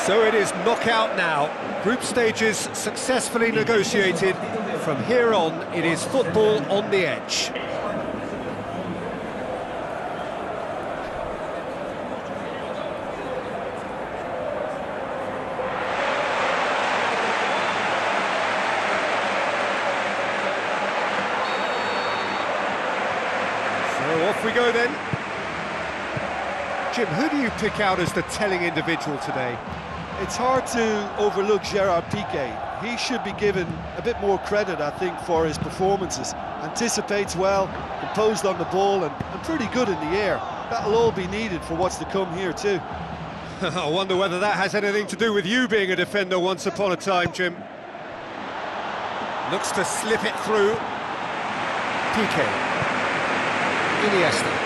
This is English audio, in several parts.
So it is knockout now. Group stages successfully negotiated. From here on, it is football on the edge. So off we go then. Jim, who do you pick out as the telling individual today? It's hard to overlook Gerard Piqué. He should be given a bit more credit, I think, for his performances. Anticipates well, composed on the ball, and pretty good in the air. That'll all be needed for what's to come here too. I wonder whether that has anything to do with you being a defender once upon a time, Jim. Looks to slip it through. Piqué. Iniesta.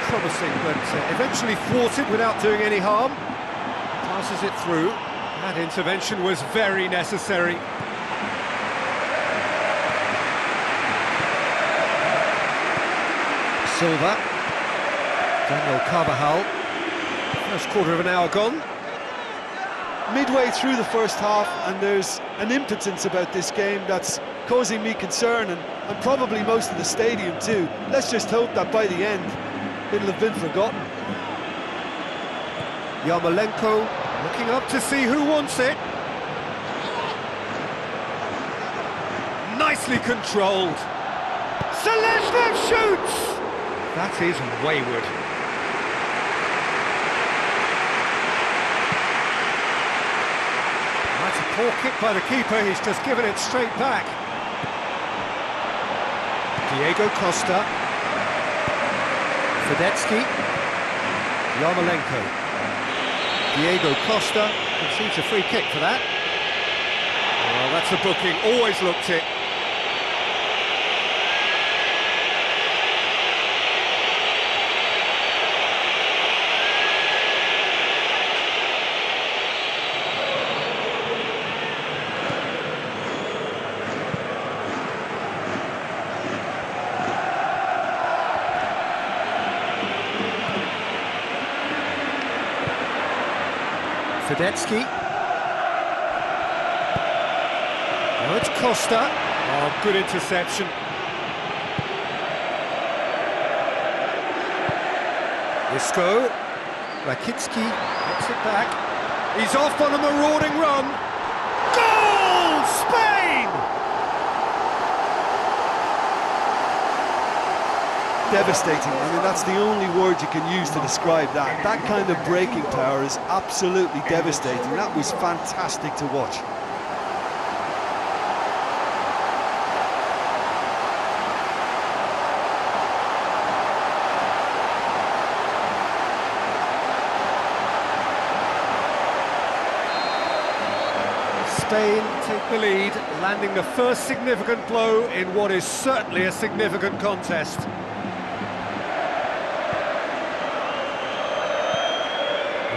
Promising, but eventually thwarted without doing any harm. Passes it through. That intervention was very necessary. Silva. Daniel Carvajal. First quarter of an hour gone. Midway through the first half, and there's an impotence about this game that's causing me concern, and probably most of the stadium too. Let's just hope that by the end it'll have been forgotten. Yarmolenko looking up to see who wants it. Nicely controlled. Celeste shoots! That is wayward. That's a poor kick by the keeper, he's just given it straight back. Diego Costa. Fedetsky, Yarmolenko, Diego Costa concedes a free kick for that. Oh, that's a booking, always looked it. Fedetsky. Now it's Costa. Oh, good interception. Isco. Rakitsky gets it back. He's off on a marauding run. Goal! Spain! Devastating. I mean, that's the only word you can use to describe that. That kind of breaking power is absolutely devastating. That was fantastic to watch. Spain take the lead, landing the first significant blow in what is certainly a significant contest.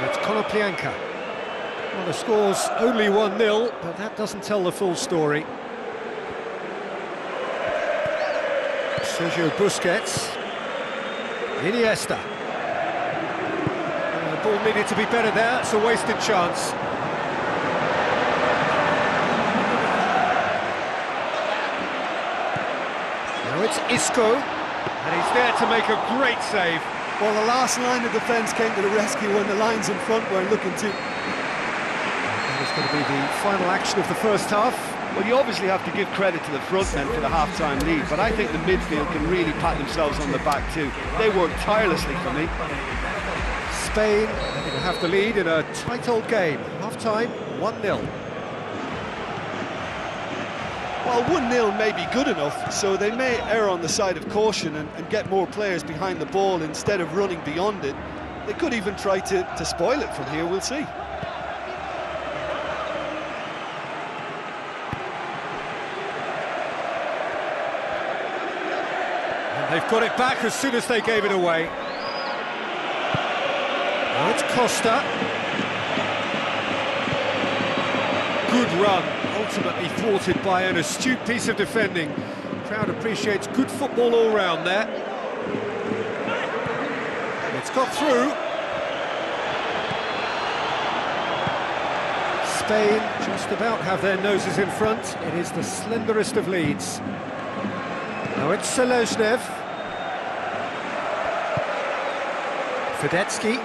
It's Konoplyanka. Well, the score's only 1-0, but that doesn't tell the full story. Sergio Busquets. Iniesta. The ball needed to be better there, it's a wasted chance. Now it's Isco, and he's there to make a great save. Well, the last line of defence came to the rescue when the lines in front were looking to... That is going to be the final action of the first half. Well, you obviously have to give credit to the front men for the half-time lead, but I think the midfield can really pat themselves on the back too. They worked tirelessly for me. Spain going to have the lead in a tight old game. Half-time, 1-0. Well, 1-0 may be good enough, so they may err on the side of caution and get more players behind the ball instead of running beyond it. They could even try to spoil it from here, we'll see. And they've got it back as soon as they gave it away. Now it's Costa. Good run. Ultimately thwarted by an astute piece of defending. The crowd appreciates good football all round there. It's got through. Spain just about have their noses in front. It is the slenderest of leads. Now it's Seleznev. Fedetsky.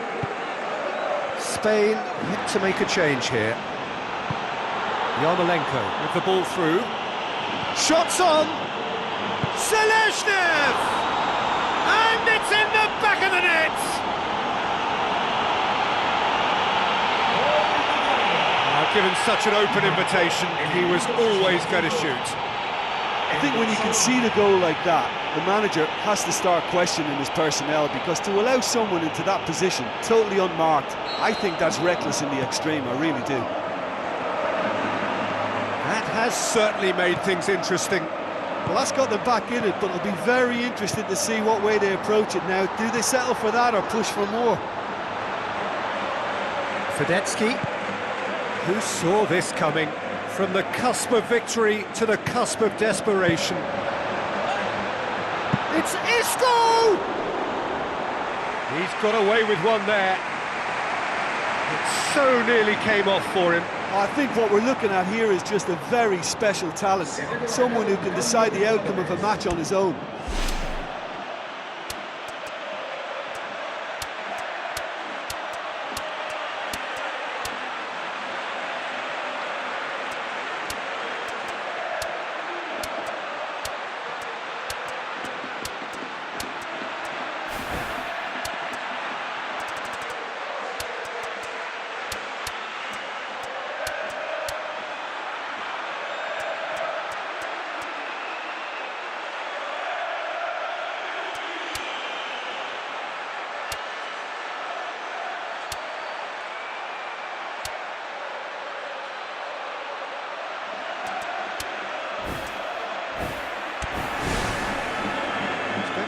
Spain need to make a change here. Yarmolenko with the ball through. Shots on! Seleznev! And it's in the back of the net! Given such an open invitation, he was always going to shoot. I think when you can see the goal like that, the manager has to start questioning his personnel, because to allow someone into that position, totally unmarked, I think that's reckless in the extreme, I really do. That has certainly made things interesting. Well, that's got them back in it, but it'll be very interesting to see what way they approach it now. Do they settle for that or push for more? Fedetsky. Who saw this coming? From the cusp of victory to the cusp of desperation. It's Isco! He's got away with one there. It so nearly came off for him. I think what we're looking at here is just a very special talent. Someone who can decide the outcome of a match on his own.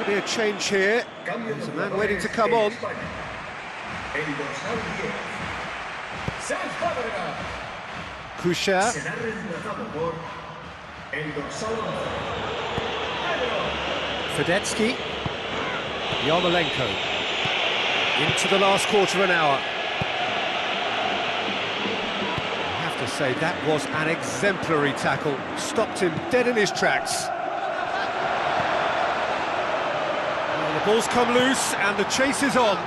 Be a change here. There's a man waiting to come on. Kusha. Fedetsky. Yarmolenko. Into the last quarter of an hour. I have to say, that was an exemplary tackle. Stopped him dead in his tracks. The ball's come loose and the chase is on.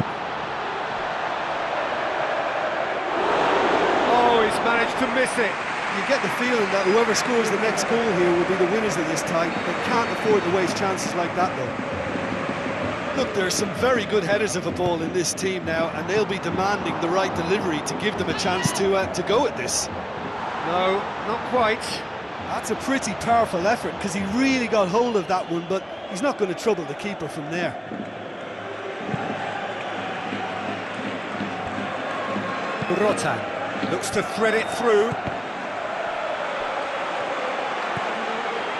Oh, he's managed to miss it. You get the feeling that whoever scores the next goal here will be the winners of this tie. They can't afford to waste chances like that, though. Look, there are some very good headers of a ball in this team now, and they'll be demanding the right delivery to give them a chance to go at this. No, not quite. That's a pretty powerful effort, because he really got hold of that one, but he's not going to trouble the keeper from there. Rotan looks to thread it through.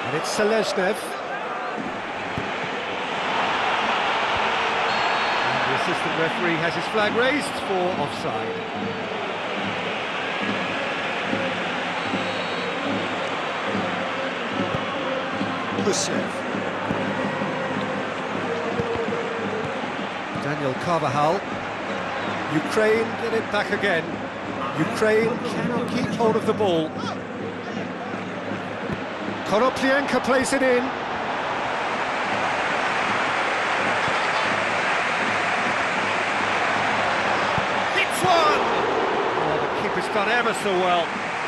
And it's Seleznev. And the assistant referee has his flag raised for offside. Daniel Carvajal. Ukraine get it back again. Ukraine cannot keep hold of the ball. Konoplyanka plays it in. Hits one! Oh, the keeper's done ever so well.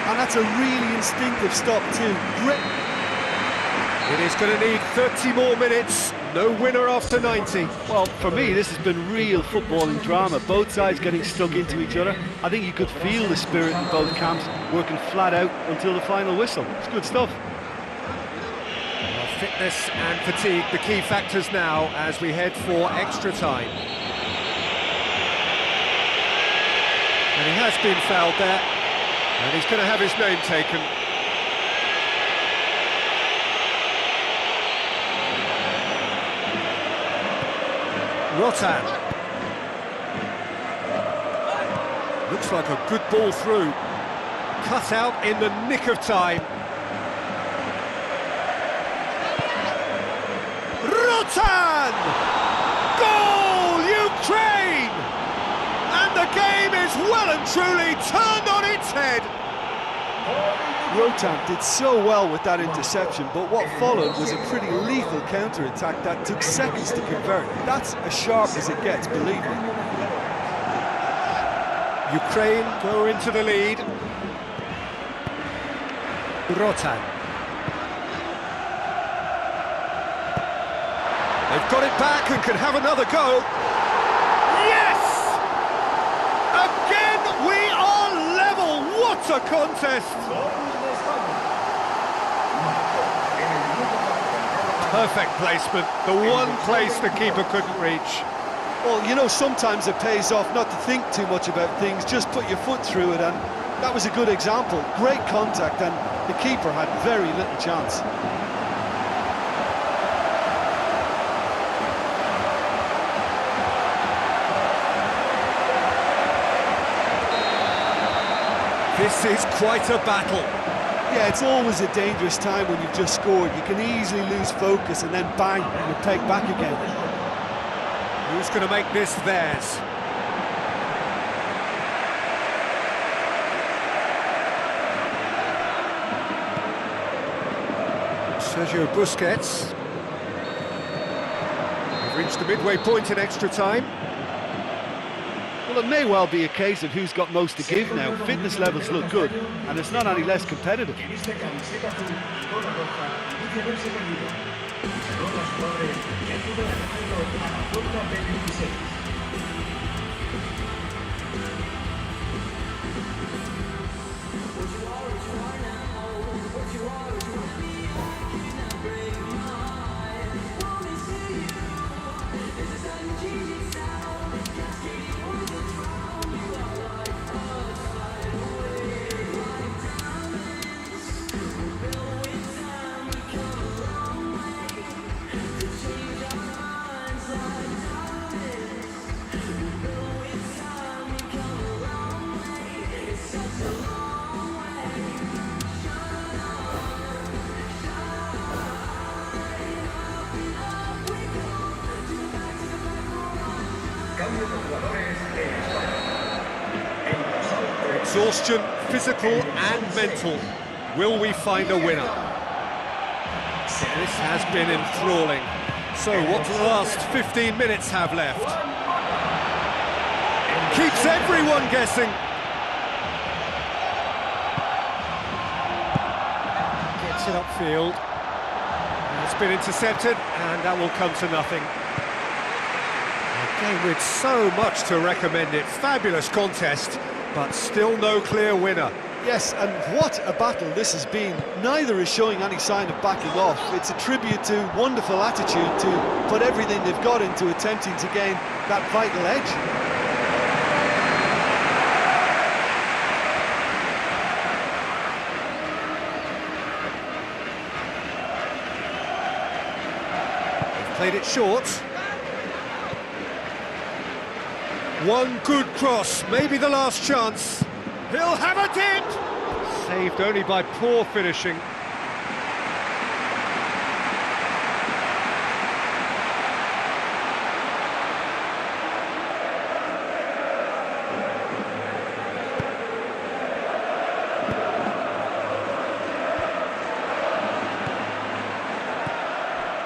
And that's a really instinctive stop too. Great. It is going to need 30 more minutes. No winner after 90. Well, for me, this has been real footballing drama. Both sides getting stuck into each other. I think you could feel the spirit in both camps, working flat out until the final whistle. It's good stuff. Well, fitness and fatigue, the key factors now as we head for extra time. And he has been fouled there, and he's going to have his name taken. Rotan. Looks like a good ball through. Cut out in the nick of time. Rotan! Goal, Ukraine! And the game is well and truly turned on its head. Rotan did so well with that interception, but what followed was a pretty lethal counter-attack that took seconds to convert. That's as sharp as it gets, believe me. Ukraine go into the lead. Rotan. They've got it back and can have another go. Yes! Again, we are level. What a contest! Perfect placement, the one place the keeper couldn't reach. Well, you know, sometimes it pays off not to think too much about things, just put your foot through it, and that was a good example. Great contact, and the keeper had very little chance. This is quite a battle. Yeah, it's always a dangerous time when you've just scored. You can easily lose focus and then bang, you're pegged back again. Who's going to make this theirs? Sergio Busquets. We've reached the midway point in extra time. Well, it may well be a case of who's got most to give now. Fitness levels look good, and it's not any less competitive. Exhaustion, physical and mental. Will we find a winner? This has been enthralling. So what do the last 15 minutes have left? Keeps everyone guessing. Gets it upfield. It's been intercepted and that will come to nothing. A game with so much to recommend it. Fabulous contest, but still no clear winner. Yes, and what a battle this has been. Neither is showing any sign of backing off. It's a tribute to wonderful attitude to put everything they've got into attempting to gain that vital edge. They've played it short. One good cross, maybe the last chance. He'll have a dip! Saved only by poor finishing.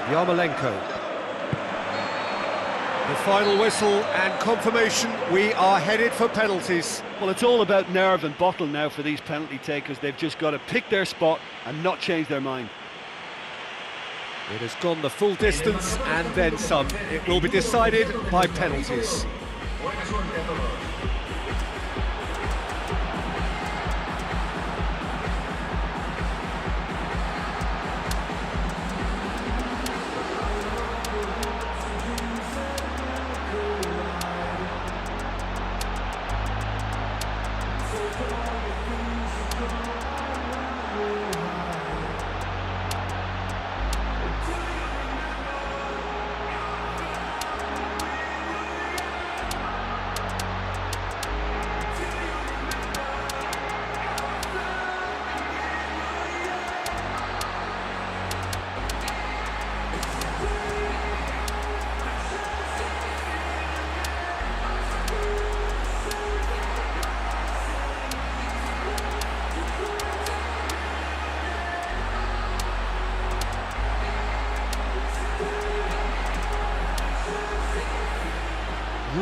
Yarmolenko. The final whistle and confirmation, we are headed for penalties. Well, it's all about nerve and bottle now for these penalty takers. They've just got to pick their spot and not change their mind. It has gone the full distance and then some. It will be decided by penalties.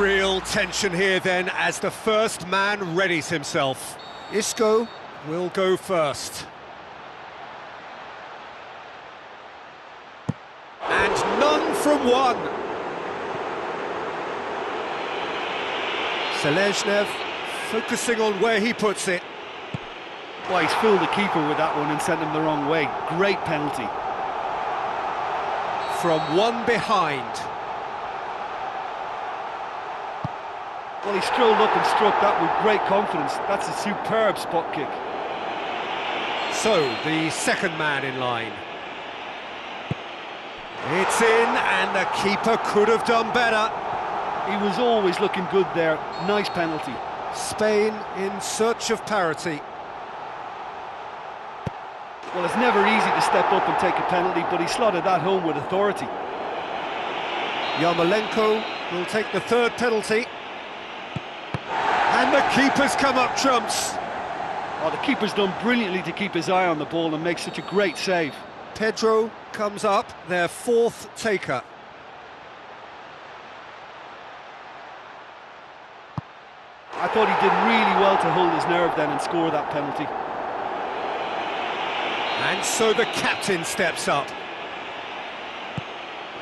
real tension here then as the first man readies himself. Isco will go first. And none from one. Seleznev focusing on where he puts it. Well, he's fooled the keeper with that one and sent him the wrong way. Great penalty. From one behind. Well, he strolled up and struck that with great confidence. That's a superb spot kick. So, the second man in line. It's in, and the keeper could have done better. He was always looking good there. Nice penalty. Spain in search of parity. Well, it's never easy to step up and take a penalty, but he slotted that home with authority. Yarmolenko will take the third penalty. And the keeper's come up trumps. Oh, the keeper's done brilliantly to keep his eye on the ball and make such a great save. Pedro comes up, their fourth taker. I thought he did really well to hold his nerve then and score that penalty. And so the captain steps up.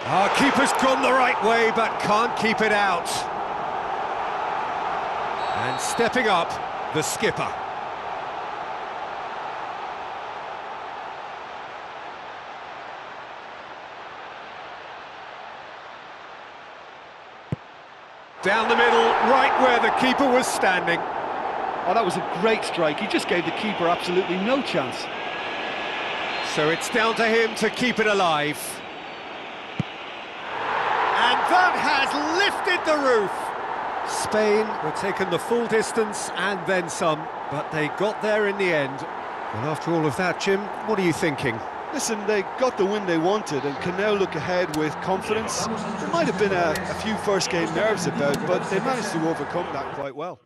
Our keeper's gone the right way, but can't keep it out. And stepping up, the skipper. Down the middle, right where the keeper was standing. Oh, that was a great strike. He just gave the keeper absolutely no chance. So it's down to him to keep it alive. And that has lifted the roof. Spain were taken the full distance and then some, but they got there in the end. And after all of that, Jim, what are you thinking? Listen, they got the win they wanted and can now look ahead with confidence. There might have been a few first-game nerves about, but they managed to overcome that quite well.